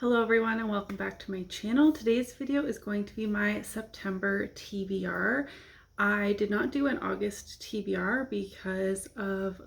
Hello everyone and welcome back to my channel. Today's video is going to be my September TBR. I did not do an August TBR because of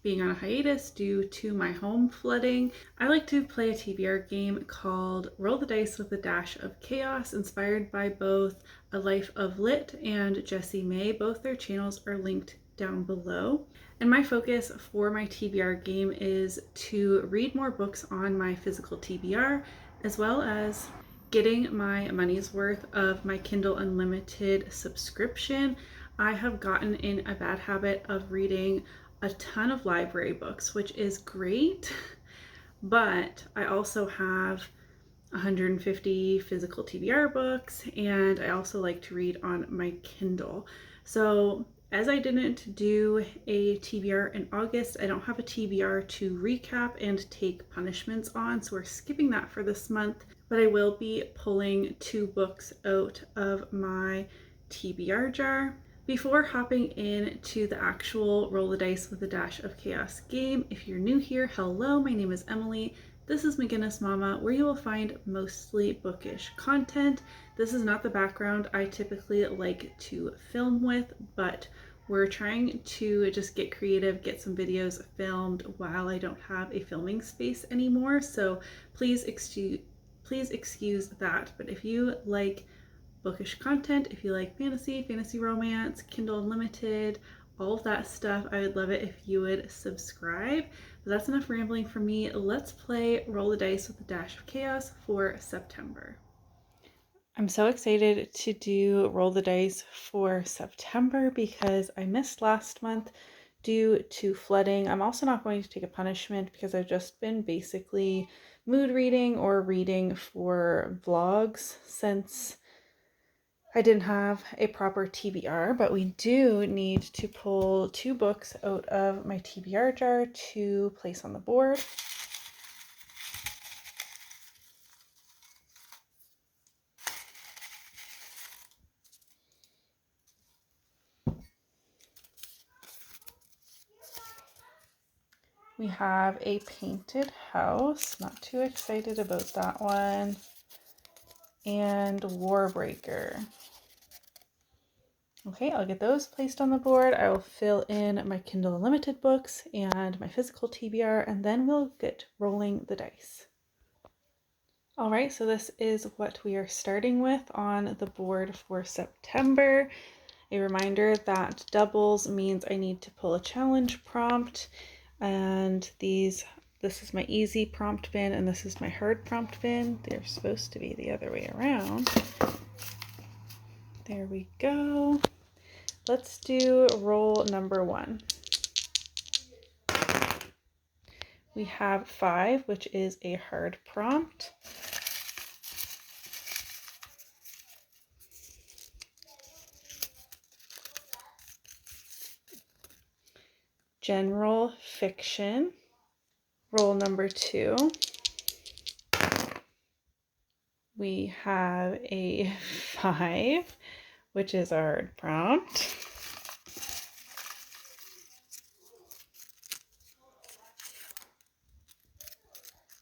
being on a hiatus due to my home flooding. I like to play a TBR game called Roll the Dice with a Dash of Chaos, inspired by both A Life of Lit and Jessie Mae. Both their channels are linked down below. And my focus for my TBR game is to read more books on my physical TBR, as well as getting my money's worth of my Kindle Unlimited subscription. I have gotten in a bad habit of reading a ton of library books, which is great, but I also have 150 physical TBR books, and I also like to read on my Kindle. So as I didn't do a TBR in August, I don't have a TBR to recap and take punishments on, so we're skipping that for this month, but I will be pulling 2 books out of my TBR jar. Before hopping into the actual Roll the Dice with a Dash of Chaos game, if you're new here, hello, my name is Emily. This is MacInnis Mama, where you will find mostly bookish content. This is not the background I typically like to film with, but we're trying to just get creative, get some videos filmed while I don't have a filming space anymore. So please excuse that. But if you like bookish content, if you like fantasy romance, Kindle Unlimited, all of that stuff, I would love it if you would subscribe. But that's enough rambling for me. Let's play Roll the Dice with a Dash of Chaos for September. I'm so excited to do Roll the Dice for September because I missed last month due to flooding. I'm also not going to take a punishment because I've just been basically mood reading or reading for vlogs since I didn't have a proper TBR, but we do need to pull 2 books out of my TBR jar to place on the board. We have a Painted House, not too excited about that one, and Warbreaker. Okay, I'll get those placed on the board. I will fill in my Kindle Unlimited books and my physical TBR, and then we'll get rolling the dice. All right, so this is what we are starting with on the board for September. A reminder that doubles means I need to pull a challenge prompt, and this is my easy prompt bin and this is my hard prompt bin. They're supposed to be the other way around. There we go. Let's do roll number 1. We have 5, which is a hard prompt. General fiction. Roll number 2. We have a 5, which is our hard prompt.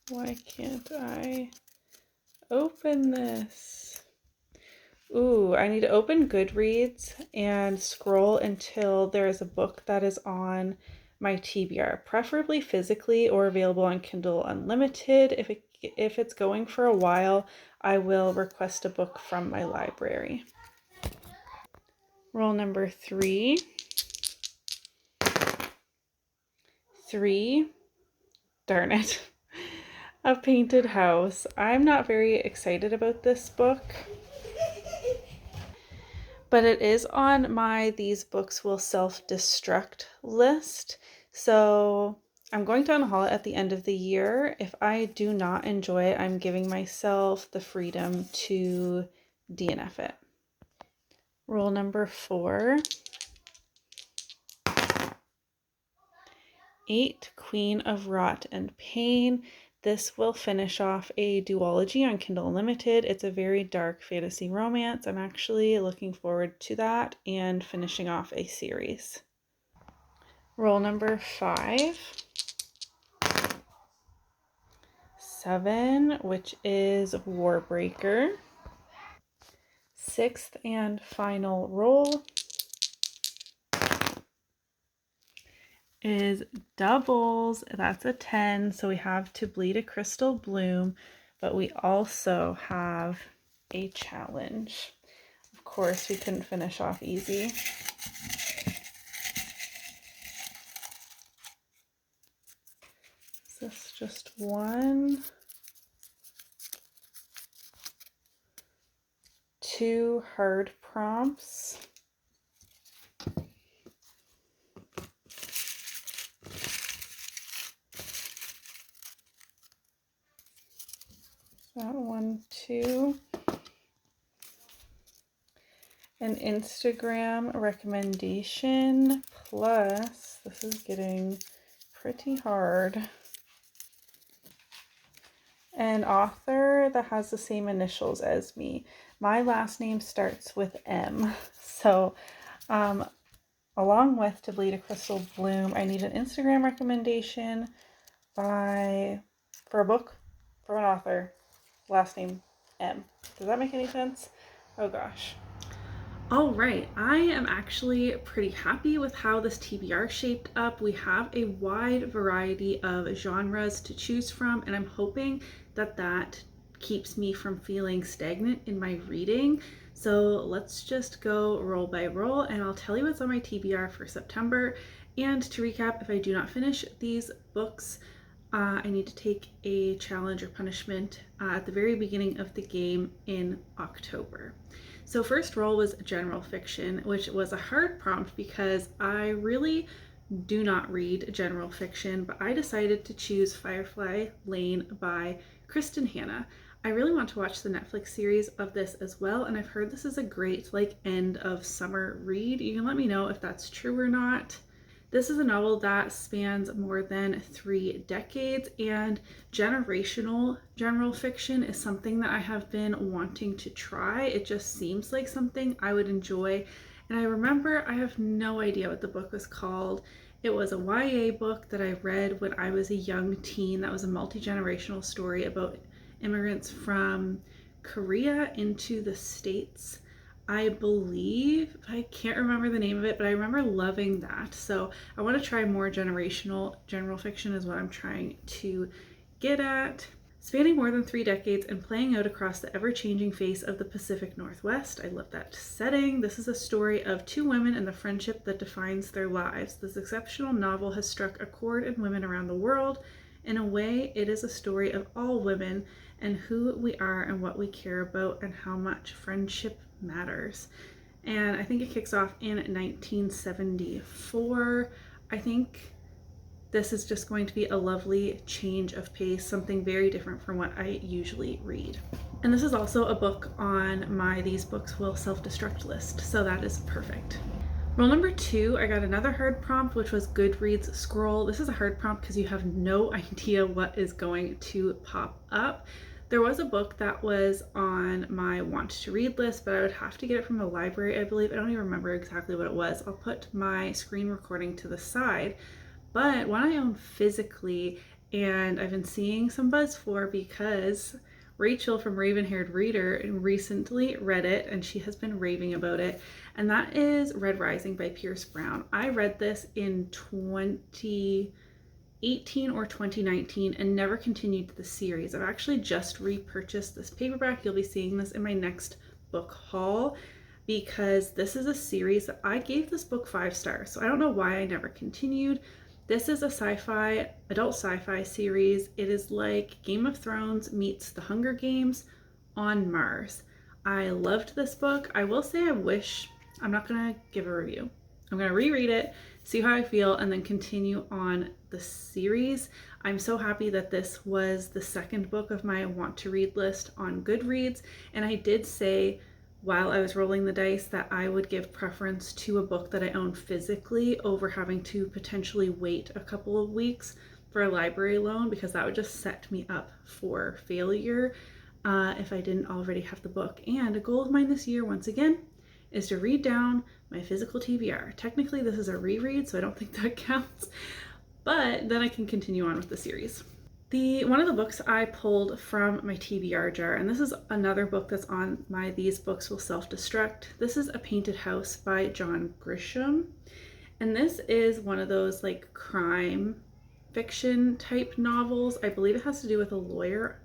Why can't I open this? Ooh, I need to open Goodreads and scroll until there is a book that is on my TBR, preferably physically or available on Kindle Unlimited. If it's going for a while, I will request a book from my library. Roll number 3. 3. Darn it. A Painted House. I'm not very excited about this book, but it is on my These Books Will Self-Destruct list. So I'm going to unhaul it at the end of the year. If I do not enjoy it, I'm giving myself the freedom to DNF it. Roll number 4. 8, Queen of Rot and Pain. This will finish off a duology on Kindle Unlimited. It's a very dark fantasy romance. I'm actually looking forward to that and finishing off a series. Roll number 5. 7, which is Warbreaker. 6th and final roll is doubles. That's a 10. So we have To Bleed a Crystal Bloom, but we also have a challenge. Of course, we couldn't finish off easy. Is this just one? 2 hard prompts. That 1, 2. An Instagram recommendation, plus, this is getting pretty hard, an author that has the same initials as me. My last name starts with M. So along with To Bleed a Crystal Bloom, I need an Instagram recommendation for a book, for an author, last name M. Does that make any sense? Oh gosh. All right, I am actually pretty happy with how this TBR shaped up. We have a wide variety of genres to choose from, and I'm hoping that that keeps me from feeling stagnant in my reading. So let's just go roll by roll, and I'll tell you what's on my TBR for September. And to recap, if I do not finish these books, I need to take a challenge or punishment at the very beginning of the game in October. So first roll was general fiction, which was a hard prompt because I really do not read general fiction, but I decided to choose Firefly Lane by Kristen Hanna. I really want to watch the Netflix series of this as well, and I've heard this is a great like end of summer read. You can let me know if that's true or not. This is a novel that spans more than 3 decades, and generational general fiction is something that I have been wanting to try. It just seems like something I would enjoy. And I remember, I have no idea what the book was called. It was a YA book that I read when I was a young teen. That was a multi-generational story about immigrants from Korea into the States. I believe, I can't remember the name of it, but I remember loving that. So I want to try more generational general fiction is what I'm trying to get at. Spanning more than 3 decades and playing out across the ever-changing face of the Pacific Northwest. I love that setting. This is a story of 2 women and the friendship that defines their lives. This exceptional novel has struck a chord in women around the world. In a way, it is a story of all women and who we are and what we care about and how much friendship matters. And I think it kicks off in 1974. I think this is just going to be a lovely change of pace, something very different from what I usually read. And this is also a book on my These Books Will Self-Destruct list, so that is perfect. Roll number 2, I got another hard prompt, which was Goodreads Scroll. This is a hard prompt because you have no idea what is going to pop up. There was a book that was on my want to read list, but I would have to get it from the library, I believe. I don't even remember exactly what it was. I'll put my screen recording to the side. But one I own physically, and I've been seeing some buzz for because Rachel from Raven Haired Reader recently read it and she has been raving about it. And that is Red Rising by Pierce Brown. I read this in 2018 or 2019 and never continued the series. I've actually just repurchased this paperback. You'll be seeing this in my next book haul because this is a series that I gave this book 5 stars. So I don't know why I never continued. This is a adult sci-fi series. It is like Game of Thrones meets The Hunger Games on Mars. I loved this book. I will say I'm not gonna give a review. I'm gonna reread it, see how I feel, and then continue on the series. I'm so happy that this was the 2nd book of my want to read list on Goodreads, and I did say while I was rolling the dice that I would give preference to a book that I own physically over having to potentially wait a couple of weeks for a library loan, because that would just set me up for failure if I didn't already have the book. And a goal of mine this year, once again, is to read down my physical TBR. Technically, this is a reread, so I don't think that counts, but then I can continue on with the series. One of the books I pulled from my TBR jar, and this is another book that's on my These Books Will Self-Destruct. This is A Painted House by John Grisham. And this is one of those like crime fiction type novels. I believe it has to do with a lawyer.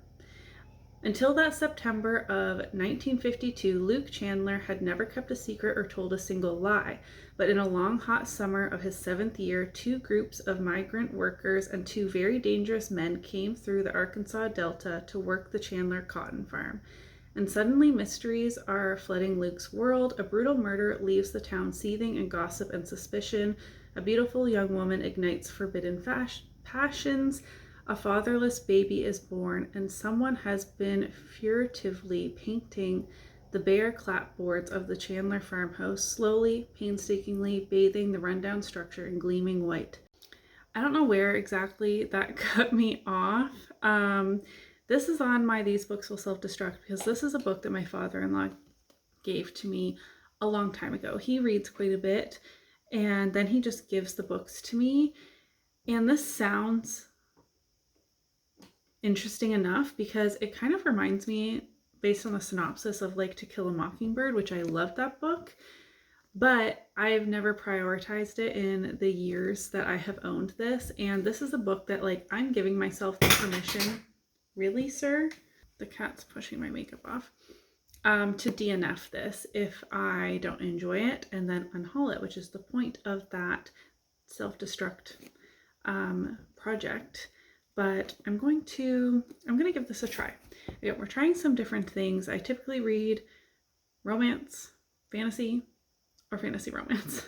Until that September of 1952, Luke Chandler had never kept a secret or told a single lie. But in a long, hot summer of his 7th year, 2 groups of migrant workers and 2 very dangerous men came through the Arkansas Delta to work the Chandler cotton farm. And suddenly mysteries are flooding Luke's world. A brutal murder leaves the town seething in gossip and suspicion. A beautiful young woman ignites forbidden passions. A fatherless baby is born, and someone has been furtively painting the bare clapboards of the Chandler farmhouse, slowly, painstakingly bathing the rundown structure in gleaming white. I don't know where exactly that cut me off. This is on my These Books Will Self-Destruct because this is a book that my father-in-law gave to me a long time ago. He reads quite a bit, and then he just gives the books to me. And this sounds interesting enough because it kind of reminds me, based on the synopsis, of like To Kill a Mockingbird, which I loved that book, but I've never prioritized it in the years that I have owned this. And this is a book that like I'm giving myself the permission, really, sir? The cat's pushing my makeup off. To DNF this if I don't enjoy it and then unhaul it, which is the point of that self-destruct project. But I'm going to give this a try. Again, we're trying some different things. I typically read romance, fantasy, or fantasy romance.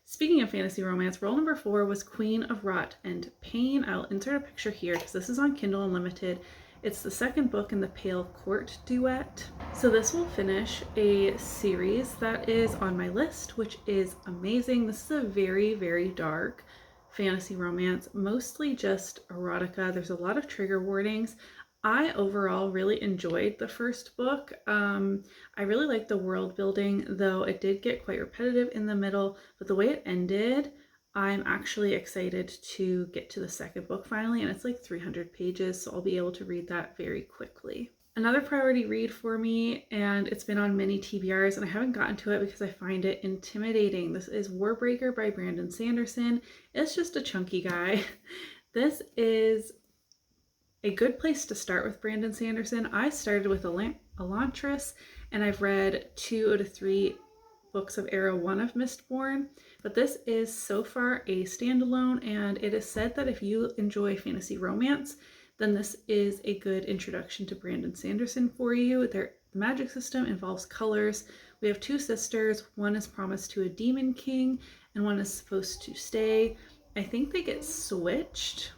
Speaking of fantasy romance, roll number 4 was Queen of Rot and Pain. I'll insert a picture here because this is on Kindle Unlimited. It's the 2nd book in the Pale Court duet. So this will finish a series that is on my list, which is amazing. This is a very, very dark fantasy romance, mostly just erotica. There's a lot of trigger warnings. I overall really enjoyed the first book. I really liked the world building, though it did get quite repetitive in the middle, but the way it ended, I'm actually excited to get to the 2nd book finally, and it's like 300 pages, so I'll be able to read that very quickly. Another priority read for me, and it's been on many TBRs, and I haven't gotten to it because I find it intimidating. This is Warbreaker by Brandon Sanderson. It's just a chunky guy. This is a good place to start with Brandon Sanderson. I started with Elantris, and I've read 2 out of 3 books of Era 1 of Mistborn, but this is so far a standalone, and it is said that if you enjoy fantasy romance, then this is a good introduction to Brandon Sanderson for you. The magic system involves colors. We have 2 sisters. One is promised to a demon king, and one is supposed to stay. I think they get switched.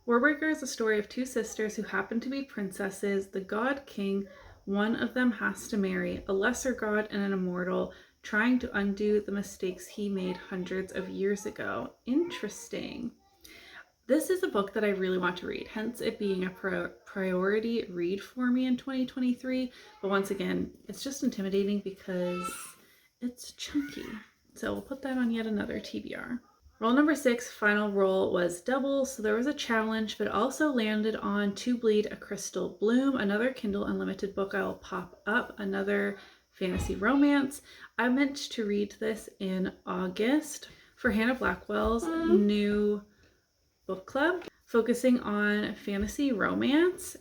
Warbreaker is a story of 2 sisters who happen to be princesses. The god king, one of them has to marry a lesser god and an immortal, trying to undo the mistakes he made hundreds of years ago. Interesting. This is a book that I really want to read, hence it being a priority read for me in 2023. But once again, it's just intimidating because it's chunky. So we'll put that on yet another TBR. Roll number 6, final roll, was double, so there was a challenge, but also landed on To Bleed a Crystal Bloom, another Kindle Unlimited book I will pop up, another fantasy romance. I meant to read this in August for Hannah Blackwell's new book club focusing on fantasy romance,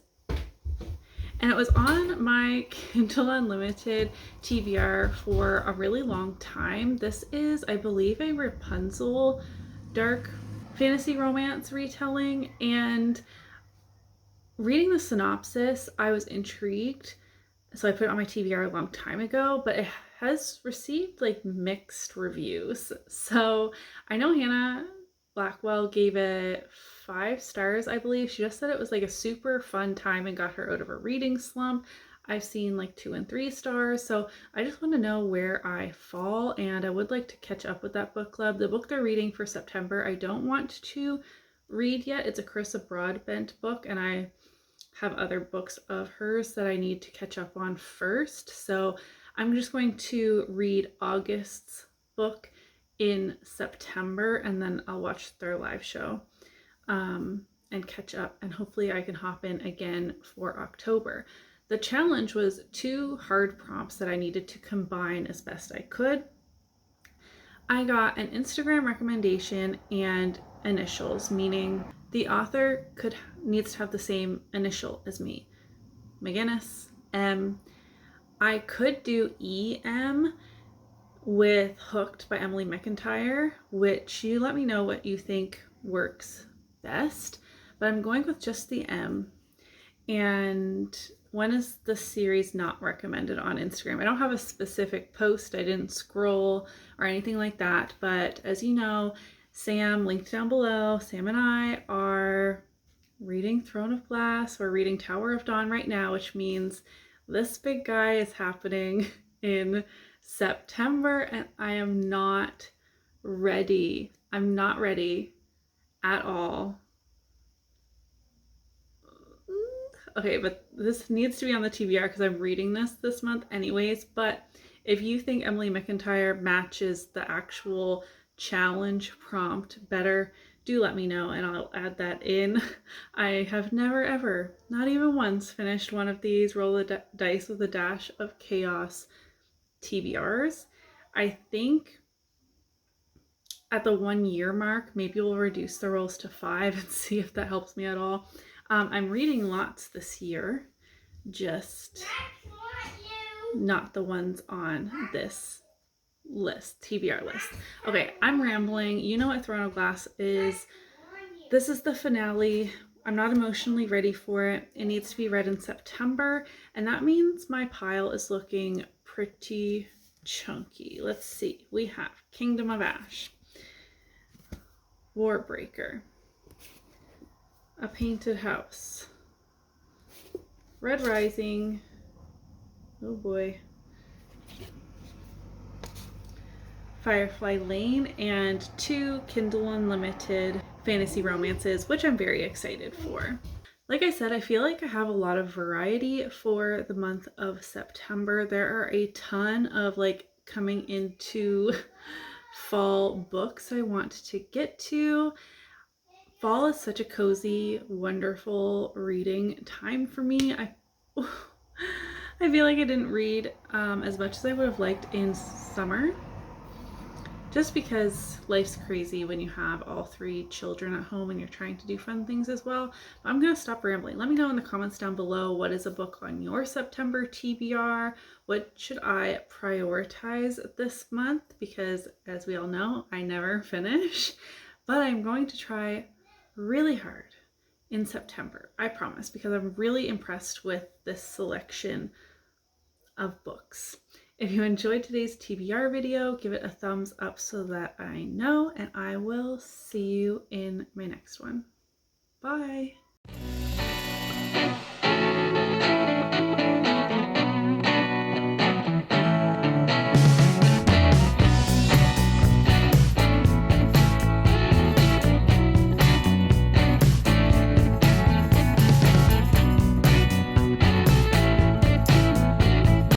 and it was on my Kindle Unlimited TBR for a really long time. This is, I believe, a Rapunzel dark fantasy romance retelling, and reading the synopsis, I was intrigued, so I put it on my TBR a long time ago, but it has received like mixed reviews. So I know Hannah Blackwell gave it 5 stars, I believe. She just said it was like a super fun time and got her out of a reading slump. I've seen like 2 and 3 stars, so I just want to know where I fall, and I would like to catch up with that book club. The book they're reading for September, I don't want to read yet. It's a Carissa Broadbent book, and I have other books of hers that I need to catch up on first. So I'm just going to read August's book in September, and then I'll watch their live show. And and catch up, and hopefully I can hop in again for October. The challenge was 2 hard prompts that I needed to combine as best I could. I got an Instagram recommendation and initials, meaning the author needs to have the same initial as me. MacInnis, M. I could do EM with Hooked by Emily McIntyre, which you let me know what you think works best, but I'm going with just the M. And when is the series not recommended on Instagram? I don't have a specific post. I didn't scroll or anything like that. But as you know, Sam, linked down below, Sam and I are reading Throne of Glass. We're reading Tower of Dawn right now, which means this big guy is happening in September, and I am not ready. I'm not ready at all. Okay, but this needs to be on the TBR because I'm reading this month anyways. But if you think Emily McIntyre matches the actual challenge prompt better, do let me know and I'll add that in. I have never ever, not even once, finished one of these roll the dice with a dash of chaos TBRs. I think at the 1 year mark, maybe we'll reduce the rolls to 5 and see if that helps me at all. I'm reading lots this year, just not the ones on this list, TBR list. Okay, I'm rambling. You know what Throne of Glass is. This is the finale. I'm not emotionally ready for it. It needs to be read in September, and that means my pile is looking pretty chunky. Let's see. We have Kingdom of Ash, Warbreaker, A Painted House, Red Rising, oh boy, Firefly Lane, and 2 Kindle Unlimited fantasy romances, which I'm very excited for. Like I said, I feel like I have a lot of variety for the month of September. There are a ton of coming into fall books I want to get to. Fall is such a cozy, wonderful reading time for me. I feel like I didn't read as much as I would have liked in summer, just because life's crazy when you have all 3 children at home and you're trying to do fun things as well. But I'm gonna stop rambling. Let me know in the comments down below, what is a book on your September TBR? What should I prioritize this month? Because as we all know, I never finish, but I'm going to try really hard in September, I promise, because I'm really impressed with this selection of books. If you enjoyed today's TBR video, give it a thumbs up so that I know, and I will see you in my next one. Bye!